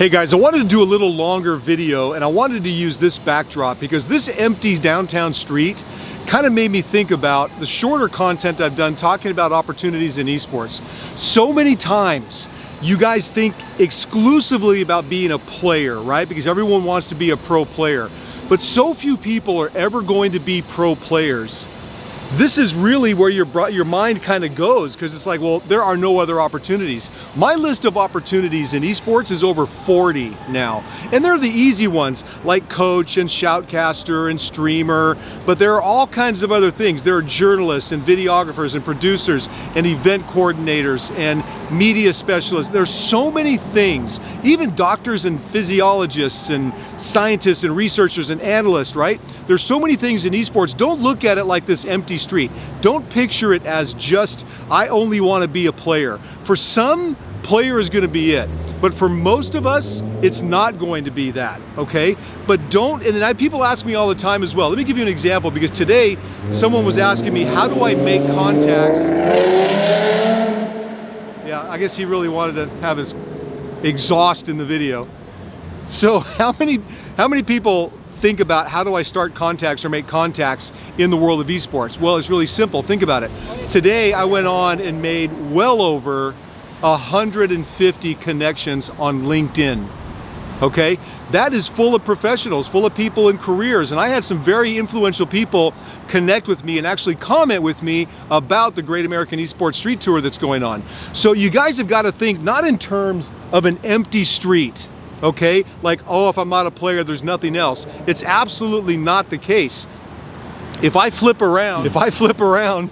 Hey guys, I wanted to do a little longer video and I wanted to use this backdrop because this empty downtown street kind of made me think about the shorter content I've done talking about opportunities in esports. So many times you guys think exclusively about being a player, right? Because everyone wants to be a pro player, but so few people are ever going to be pro players. This is really where your mind kind of goes, because it's like, well, there are no other opportunities. My list of opportunities in esports is over 40 now. And they're the easy ones, like coach and shoutcaster and streamer, but there are all kinds of other things. There are journalists and videographers and producers and event coordinators and media specialists. There's so many things, even doctors and physiologists and scientists and researchers and analysts, right? There's so many things in esports. Don't look at it like this empty street. Don't picture it as just, I only want to be a player. For some, player is going to be it. But for most of us, it's not going to be that, okay? But don't, and then people ask me all the time as well. Let me give you an example, because today someone was asking me, how do I make contacts? Yeah, I guess he really wanted to have his exhaust in the video. So how many people think about how do I start contacts or make contacts in the world of esports? Well, it's really simple. Think about it. Today I went on and made well over 150 connections on LinkedIn. Okay, that is full of professionals, full of people in careers, and I had some very influential people connect with me and actually comment with me about the Great American Esports Street Tour that's going on. So you guys have got to think not in terms of an empty street. Okay, like, oh, if I'm not a player, there's nothing else. It's absolutely not the case. If I flip around,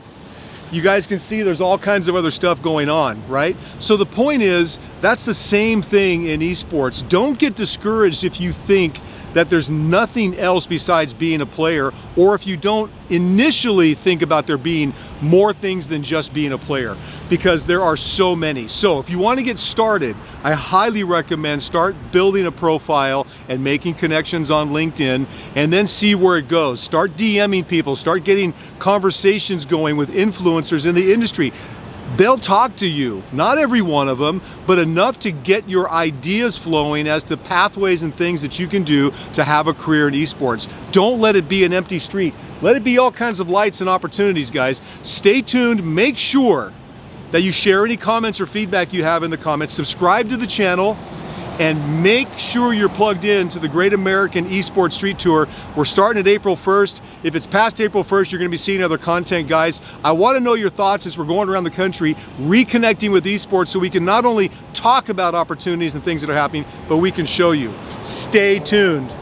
you guys can see there's all kinds of other stuff going on, right? So the point is, that's the same thing in esports. Don't get discouraged if you think that there's nothing else besides being a player, or if you don't initially think about there being more things than just being a player, because there are so many. So if you want to get started, I highly recommend start building a profile and making connections on LinkedIn, and then see where it goes. Start DMing people, start getting conversations going with influencers in the industry. They'll talk to you, not every one of them, but enough to get your ideas flowing as to pathways and things that you can do to have a career in esports. Don't let it be an empty street. Let it be all kinds of lights and opportunities, guys. Stay tuned. Make sure that you share any comments or feedback you have in the comments. Subscribe to the channel, and make sure you're plugged in to the Great American Esports Street Tour. We're starting at April 1st. If it's past April 1st, you're gonna be seeing other content, guys. I wanna know your thoughts as we're going around the country, reconnecting with esports, so we can not only talk about opportunities and things that are happening, but we can show you. Stay tuned.